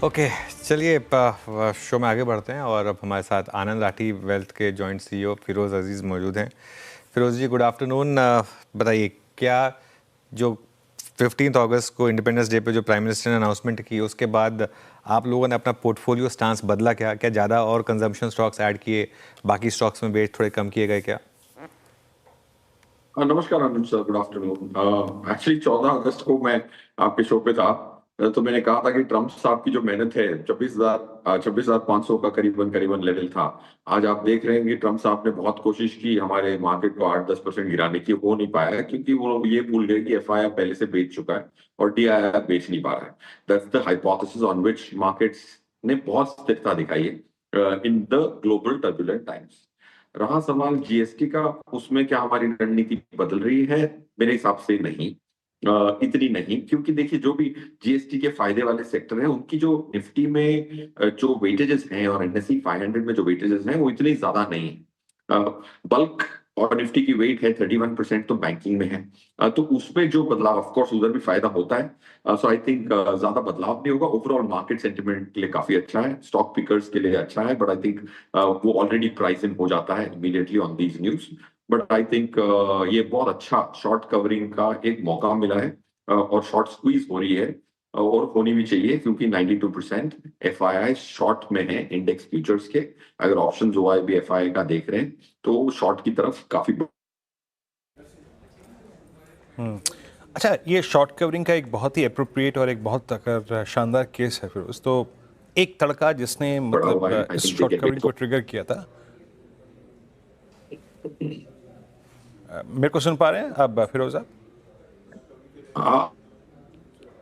Okay, चलिए show में आगे बढ़ते हैं और अब हमारे साथ आनंद राठी वेल्थ के जॉइंट सीईओ फिरोज़ अजीज़ मौजूद हैं। फिरोज़ जी, गुड आफ्टरनून। बताइए, क्या जो 15 अगस्त को इंडिपेंडेंस डे पे जो प्राइम मिनिस्टर ने अनाउंसमेंट की, उसके बाद आप लोगों ने अपना पोर्टफोलियो स्टांस बदला क्या? क्या ज़्यादा और कंजम्पशन स्टॉक्स ऐड किए, बाकी स्टॉक्स में बेच थोड़े कम किए गए क्या? नमस्कार आनंद सर, गुड आफ्टरनून। एक्चुअली 14 अगस्त को मैं आपके शो पे था। तो मैंने कहा था कि ट्रम्प साहब की जो मेहनत है, 26,500 का करीबन करीबन लेवल था। आज आप देख रहे हैं कि ट्रम्प साहब ने बहुत कोशिश की हमारे मार्केट को 8-10% गिराने की, हो नहीं पाया है क्योंकि वो ये भूल गए कि एफआईआर पहले से बेच चुका है और डीआईआर बेच नहीं पा रहा है। That's the hypothesis on which markets ने बहुत स्थिरता दिखाई है in the global turbulent times. रहा सवाल जीएसटी का, उसमें क्या हमारी रणनीति बदल रही है? मेरे हिसाब से नहीं, इतनी नहीं, क्योंकि देखिए जो भी जीएसटी के फायदे वाले सेक्टर हैं उनकी जो निफ्टी में जो वेटेजेस हैं और एनएसई 500 में जो वेटेजेस हैं वो इतनी ज्यादा नहीं है। बल्क और निफ्टी की वेट है 31%, तो बैंकिंग में है। तो उसमें जो बदलाव, ऑफ कोर्स उधर भी फायदा होता है। सो आई थिंक ज्यादा बदलाव नहीं होगा। ओवरऑल मार्केट सेंटिमेंट के लिए काफी अच्छा है, स्टॉक पिकर्स के लिए अच्छा है, बट आई थिंक वो ऑलरेडी प्राइस इन हो जाता है immediately on these news. But I think ये बहुत अच्छा शॉर्ट कवरिंग का एक मौका मिला है, और शॉर्ट स्क्वीज हो रही है, और होनी भी चाहिए क्योंकि 92% एफआईआई शॉर्ट में है इंडेक्स फ्यूचर्स के। अगर ऑप्शन जो भी एफआईआई का देख रहे हैं तो शॉर्ट की तरफ काफी। अच्छा, ये शॉर्ट कवरिंग का एक बहुत ही अप्रोप्रिएट और एक बहुत अगर शानदार केस है फिर उस तो एक तड़का जिसने बढ़ा हुआ है, मतलब आई इस think they short can covering hit. को ट्रिगर किया था। मेरे को सुन पा रहे हैं अब फिरोज आप? हाँ,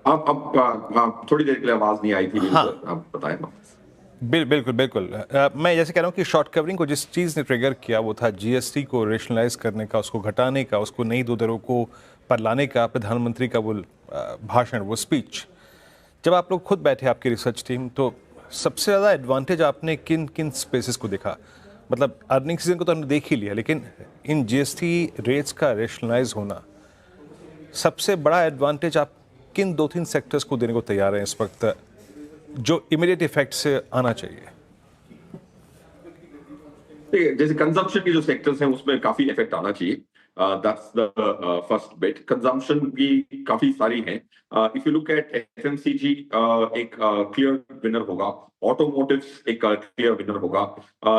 अब हाँ, थोड़ी देर के लिए आवाज नहीं आई थी मेरी हाँ, सर, आप बताएं वापस। बिल्कुल बिल्कुल। मैं जैसे कह रहा हूँ कि शॉर्ट कवरिंग को जिस चीज़ ने ट्रिगर किया वो था जीएसटी को रेशनलाइज करने का, उसको घटाने का, उसको नई दो दरों को पर लाने का, प्रधानमंत्री का वो भाषण, वो स्पीच। जब आप लोग खुद बैठे आपकी रिसर्च टीम, तो सबसे ज़्यादा एडवांटेज आपने किन किन स्पेसेस को देखा? मतलब अर्निंग सीजन को तो हमने देख ही लिया, लेकिन इन जीएसटी रेट्स का रेशनलाइज होना, सबसे बड़ा एडवांटेज आप किन दो तीन सेक्टर्स को देने को तैयार हैं इस वक्त, जो इमीडिएट इफेक्ट से आना चाहिए? देखिए, जैसे कंजम्पशन के जो सेक्टर्स हैं उसमें काफी इफेक्ट आना चाहिए। That's the first bit. Consumption की काफी सारी हैं। If you look at FMCG, एक क्लियर विनर होगा। ऑटोमोटिव्स एक क्लियर विनर होगा।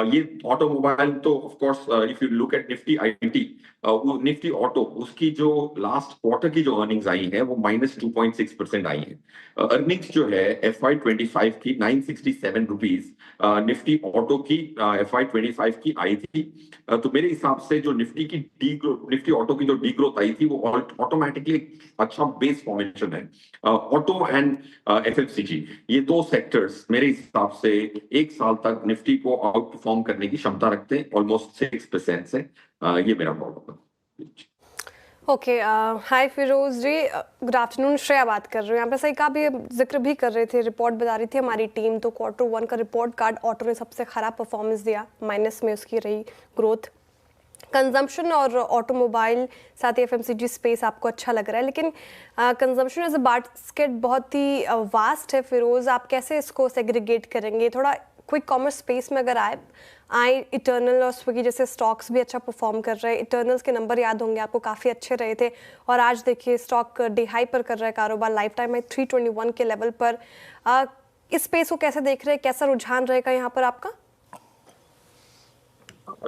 ये ऑटोमोबाइल तो of course, if you look at Nifty IT, वो निफ्टी ऑटो, उसकी जो लास्ट क्वार्टर की जो अर्निंग्स आई हैं वो -2.6% आई है। अर्निंग्स जो है FY25 की 967 रुपीज निफ्टी ऑटो की FY25 की आई थी। तो मेरे हिसाब से जो निफ्टी की डी ग्रोथ, निफ्टी ऑटो की जो डी ग्रोथ आई थी, वो ऑटोमेटिकली अच्छा बेस फॉर्मेशन है। ऑटो एंड एफएमसीजी, ये दो सेक्टर्स मेरे हिसाब से एक साल तक निफ्टी को आउट परफॉर्म करने की क्षमता रखते हैं, ऑलमोस्ट 6% से। ये मेरा प्रॉब्लम है। ओके, हाय फिरोज जी, गुड आफ्टरनून। श्रेया बात कर रही हूँ। यहाँ पे सही का भी जिक्र भी कर रहे थे, रिपोर्ट बता रही थी हमारी टीम, तो Q1 का रिपोर्ट कार्ड ऑटो ने सबसे खराब परफॉर्मेंस दिया, माइनस में उसकी रही ग्रोथ। कंजम्पशन और ऑटोमोबाइल साथ ही एफएमसीजी स्पेस आपको अच्छा लग रहा है, लेकिन कंजम्पशन एज अ बास्केट बहुत ही वास्ट है। फिरोज, आप कैसे इसको सेग्रीगेट करेंगे? थोड़ा क्विक कॉमर्स स्पेस में अगर आए इटर्नल और स्विगी जैसे स्टॉक्स भी अच्छा परफॉर्म कर रहे हैं। इटर्नल्स के नंबर याद होंगे आपको, काफ़ी अच्छे रहे थे, और आज देखिए स्टॉक डे हाई पर कर रहा है कारोबार, लाइफ टाइम है 321 के लेवल पर। इस स्पेस को कैसे देख रहे हैं? कैसा रुझान रहेगा यहाँ पर आपका?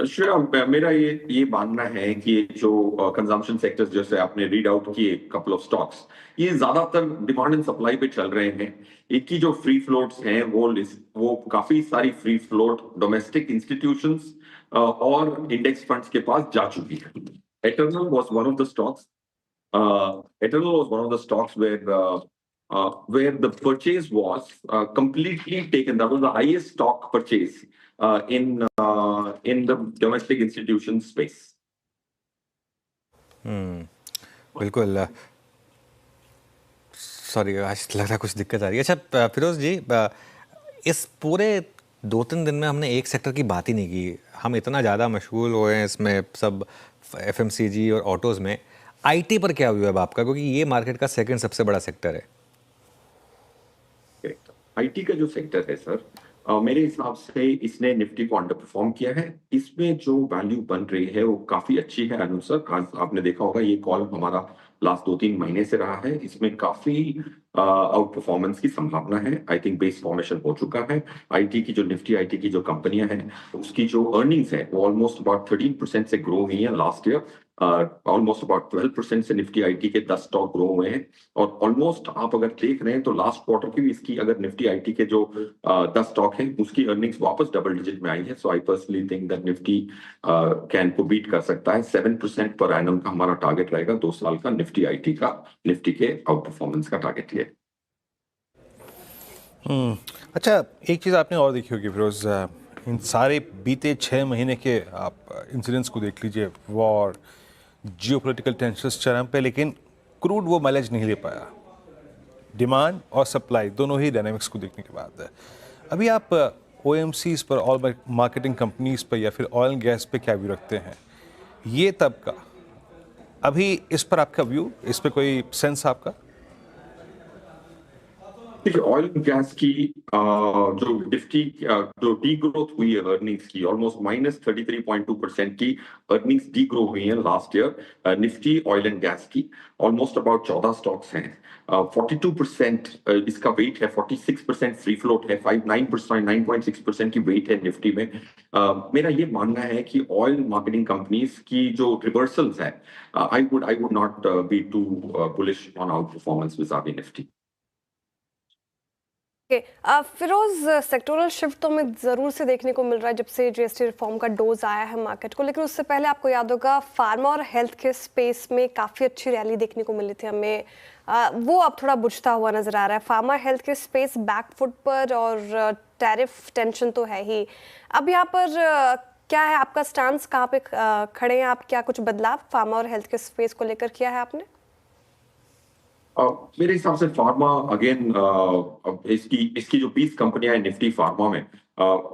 श्रेया, मेरा ये मानना है कि जो कंजम्पशन सेक्टर्स जैसे आपने रीड आउट किए कपल ऑफ स्टॉक्स, ये ज्यादातर डिमांड एंड सप्लाई पे चल रहे हैं। इनकी जो फ्री फ्लोट्स हैं वो काफी सारी फ्री फ्लोट डोमेस्टिक इंस्टीट्यूशंस और इंडेक्स फंड्स के पास जा चुकी है। Eternal was one of the stocks Eternal was one of the stocks where the purchase was completely taken. That was the highest stock purchase in the domestic institution space. बिल्कुल। Sorry, आज लग रहा है कुछ दिक्कत आ रही है। अच्छा फिरोज जी, इस पूरे 2-3 दिन में हमने एक सेक्टर की बात ही नहीं की। हम इतना ज़्यादा मशगूल हुए हैं इसमें सब एफएमसीजी और ऑटोज़ में। आईटी पर क्या व्यू है आपका, क्योंकि ये मार्केट का सेकंड सबसे बड़ा सेक्टर है? आईटी का जो सेक्टर है सर, मेरे हिसाब से इसने निफ्टी को अंडर परफॉर्म किया है। इसमें जो वैल्यू बन रही है वो काफी अच्छी है। अनुज सर, आज आपने देखा होगा ये कॉल हमारा लास्ट 2-3 महीने से रहा है, इसमें काफी आउट परफॉर्मेंस की संभावना है। आई थिंक बेस फॉर्मेशन हो चुका है। आईटी की जो निफ्टी आईटी की जो कंपनियां हैं उसकी जो अर्निंग्स है वो ऑलमोस्ट अबाउट 13% से ग्रो हुई है लास्ट ईयर। ऑलमोस्ट अबाउट 12% से निफ्टी आईटी के 10 स्टॉक ग्रो हुए हैं। और ऑलमोस्ट आप अगर देख रहे हैं तो लास्ट क्वार्टर की भी इसकी अगर निफ्टी आईटी के जो 10 स्टॉक है उसकी अर्निंग्स वापस डबल डिजिट में आई है। So I personally think that Nifty can को बीट कर सकता है। 7% पर एनम का हमारा टारगेट रहेगा 2 साल का निफ्टी आईटी का, निफ्टी के आउट परफॉर्मेंस का टारगेट ये। अच्छा, एक चीज़ आपने और देखी होगी फिरोज, इन सारे बीते 6 महीने के आप इंसिडेंट्स को देख लीजिए, वॉर, जियोपॉलिटिकल टेंशन्स चरम पे, लेकिन क्रूड वो माइलेज नहीं ले पाया। डिमांड और सप्लाई दोनों ही डायनामिक्स को देखने के बाद अभी आप ओएमसीज पर, ऑयल मार्केटिंग कंपनीज पर या फिर ऑयल गैस पे क्या व्यू रखते हैं? ये तबका अभी इस पर आपका व्यू, इस पर कोई सेंस आपका? देखिए, ऑयल एंड गैस की जो निफ्टी जो डी ग्रोथ हुई है अर्निंग्स की, ऑलमोस्ट -33.2% की अर्निंग्स डी ग्रो हुई है last year. Nifty oil and gas की ऑलमोस्ट अबाउट 14 स्टॉक्स हैं। 42% इसका वेट है, 46% फ्री फ्लोट है, 9.6% की वेट है निफ्टी में। मेरा ये मानना है कि ऑयल मार्केटिंग कंपनीज की जो रिवर्सल्स है, I would not be too bullish on outperformance vis Nifty. Firoz, sectoral shift तो हमें ज़रूर से देखने को मिल रहा है जब से जीएसटी रिफॉर्म का डोज आया है मार्केट को, लेकिन उससे पहले आपको याद होगा फार्मा और हेल्थ के स्पेस में काफ़ी अच्छी रैली देखने को मिली थी हमें। वो अब थोड़ा बुझता हुआ नजर आ रहा है। फार्मा हेल्थ के स्पेस बैकफुट पर और टैरिफ टेंशन तो है ही। अब यहाँ पर क्या है आपका स्टांस, कहाँ पे खड़े हैं आप? क्या कुछ बदलाव फार्मा और हेल्थ के स्पेस को लेकर किया है आपने? मेरे हिसाब से फार्मा अगेन, इसकी इसकी जो 20 कंपनियां हैं निफ्टी फार्मा में,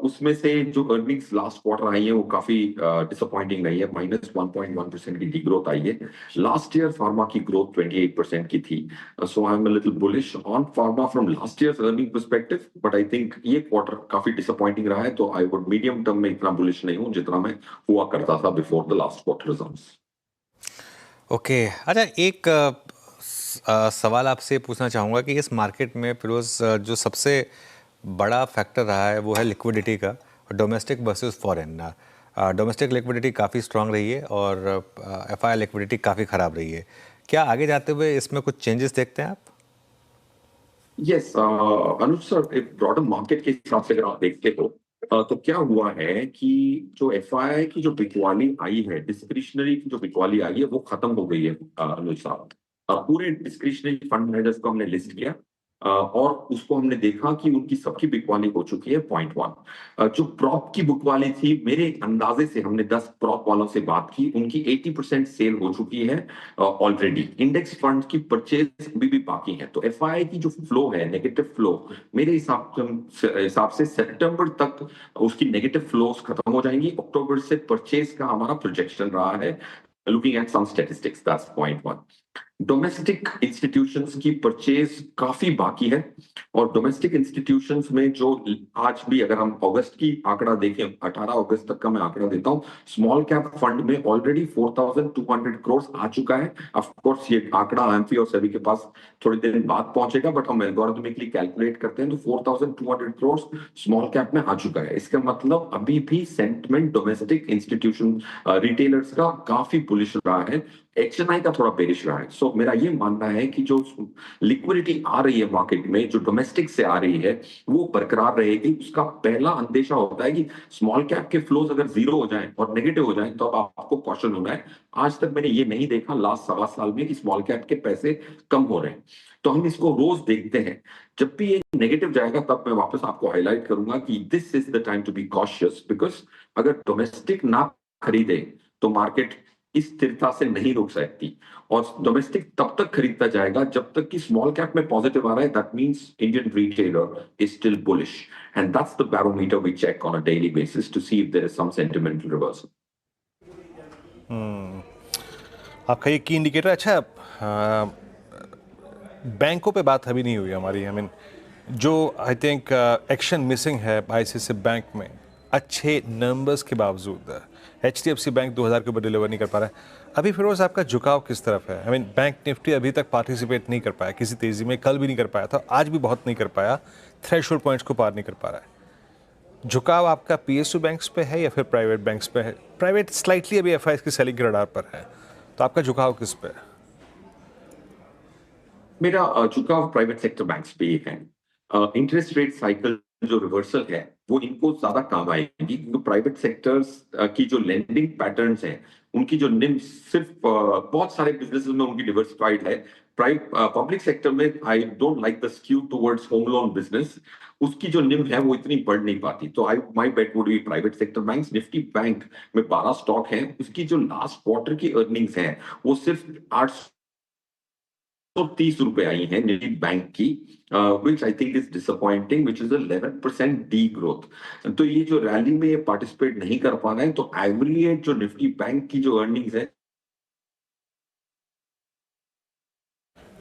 उसमें से जो अर्निंग्स लास्ट क्वार्टर आई है वो काफी डिसअपॉइंटिंग रही है। -1.1% की डी ग्रोथ आई है। लास्ट ईयर फार्मा की ग्रोथ 28% की थी। So I am a little bullish on pharma from last years earning perspective, but I think ये क्वार्टर काफी डिसअपॉइंटिंग रहा है। तो आई वुड मीडियम टर्म में इतना बुलिश नहीं हूँ जितना मैं हुआ करता था before the last quarter results. Okay, अच्छा, एक सवाल आपसे पूछना चाहूँगा कि इस मार्केट में फिरोज जो सबसे बड़ा फैक्टर रहा है वो है लिक्विडिटी का, domestic versus foreign. Domestic liquidity काफ़ी स्ट्रांग रही है और एफआई लिक्विडिटी काफ़ी ख़राब रही है। क्या आगे जाते हुए इसमें कुछ चेंजेस देखते हैं आप? यस अनुज सर, एक ब्रॉडर मार्केट के हिसाब से अगर आप देखते हो तो क्या हुआ है कि जो एफआईआई की जो बिकवाली आई है, डिस्क्रिशनरी की जो बिकवाली आई है वो खत्म हो गई है। अनुज साहब, पूरे डिस्क्रिशनरी फंड मैनेजर्स को हमने लिस्ट किया और उसको हमने देखा कि उनकी सबकी बिकवाली हो चुकी है 0.1। जो प्रॉप की बुकवाली थी, मेरे अंदाजे से हमने 10 प्रॉप वालों से बात की, उनकी 80% सेल हो चुकी है ऑलरेडी। इंडेक्स फंड की परचेज अभी भी बाकी है। तो एफआईआई की जो फ्लो है, नेगेटिव फ्लो, मेरे हिसाब से सितंबर तक उसकी नेगेटिव फ्लोस खत्म हो जाएंगी। अक्टूबर से परचेज का हमारा प्रोजेक्शन रहा है। Looking at some statistics, that's 0.1। Domestic institutions की परचेज काफी बाकी है और डोमेस्टिक इंस्टीट्यूशंस में जो आज भी अगर हम अगस्त की आंकड़ा देखें, 18 अगस्त तक का मैं आंकड़ा देता हूं, स्मॉल कैप फंड में ऑलरेडी 4,200 करोड़ आ चुका है। ऑफ कोर्स ये आंकड़ा आईएमपी और सभी के पास थोड़ी देर बाद पहुंचेगा, बट हम एल्गोरिथमिकली कैलकुलेट करते हैं तो 4,200 करोड़ स्मॉल कैप में आ चुका है। इसका मतलब अभी भी सेंटिमेंट डोमेस्टिक इंस्टीट्यूशन रिटेलर्स का काफी बुलिश रहा है, एचएनआई का थोड़ा बेरिश रहा है। सो मेरा ये मानना है कि जो लिक्विडिटी आ रही है मार्केट में, जो डोमेस्टिक से आ रही है, वो बरकरार रहेगी। उसका पहला अंदेशा होता है कि स्मॉल कैप के फ्लोज अगर जीरो हो जाएं और नेगेटिव हो जाएं तो अब आपको कॉशन होना है। आज तक मैंने ये नहीं देखा लास्ट 1.25 साल में कि स्मॉल कैप के पैसे कम हो रहे हैं। तो हम इसको रोज देखते हैं। जब भी ये नेगेटिव जाएगा तब मैं वापस आपको हाईलाइट करूंगा कि this is the time to be cautious, because अगर डोमेस्टिक ना खरीदे तो मार्केट इस स्थिरता से नहीं रुक सकती। और डोमेस्टिक तब तक खरीदता जाएगा जब तक कि स्मॉल कैप में पॉजिटिव आ रहा है। That means Indian retailer is still bullish and that's the barometer we check on a daily basis to see if there is some sentimental reversal. आपका ये की इंडिकेटर। अच्छा, बैंकों पे बात अभी नहीं हुई हमारी। आई मीन जो आई थिंक एक्शन मिसिंग है आईसीआईसीआई बैंक में अच्छे नंबर्स के बावजूद HDFC बैंक 2000 के ऊपर डिलीवर नहीं कर पा रहा है। अभी फिरोज आपका झुकाव किस तरफ है? आई मीन बैंक निफ्टी अभी तक पार्टिसिपेट नहीं कर पाया किसी तेजी में, कल भी नहीं कर पाया था, आज भी बहुत नहीं कर पाया, थ्रेशोल्ड पॉइंट्स को पार नहीं कर पा रहा है। झुकाव आपका PSU बैंक्स पे है या फिर प्राइवेट बैंक्स पे है? प्राइवेट स्लाइटली अभी FIs की सेलिंग के रडार पर है, तो आपका झुकाव किस पे है? मेरा झुकाव प्राइवेट सेक्टर बैंक्स पे ही है। इंटरेस्ट रेट साइकिल जो रिवर्सल है वो इनको ज्यादा काम आएगी, क्योंकि प्राइवेट सेक्टर्स की जो लेंडिंग पैटर्न्स हैं उनकी जो निम सिर्फ बहुत सारे बिजनेसेस में उनकी डिवर्सिफाइड है। पब्लिक सेक्टर में I don't like the skew towards home loan business, उसकी जो निम है वो इतनी बढ़ नहीं पाती। तो my bet would be private sector banks. Nifty bank में 12 स्टॉक है, उसकी जो लास्ट क्वार्टर की अर्निंग्स है वो सिर्फ 830 रुपए आई है निफ्टी बैंक की, which I think is disappointing, which is 11% degrowth। तो ये जो रैली में ये पार्टिसिपेट नहीं कर पा रहे हैं, तो एवरेज जो निफ्टी बैंक की जो अर्निंग्स है।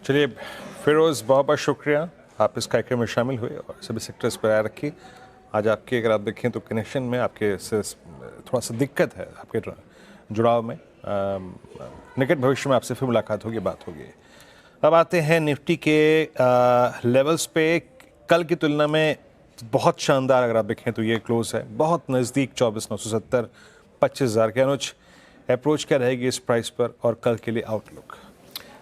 चलिए फिरोज, बहुत बहुत शुक्रिया, आप इस कार्यक्रम में शामिल हुए और सभी सेक्टर्स पर आए रखिए। आज आपके अगर आप देखें तो कनेक्शन में आपके से थोड़ा सा दिक्कत है आपके जुड़ाव में। निकट भविष्य में आपसे फिर मुलाकात होगी, बात होगी। अब आते हैं निफ्टी के लेवल्स पे। कल की तुलना में बहुत शानदार अगर आप देखें तो ये क्लोज है बहुत नज़दीक 24,970 25,000 के अनुज। अप्रोच क्या रहेगी इस प्राइस पर और कल के लिए आउटलुक?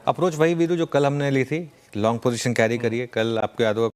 अप्रोच वही वीरू जो कल हमने ली थी, लॉन्ग पोजीशन कैरी करिए। कल आपको याद होगा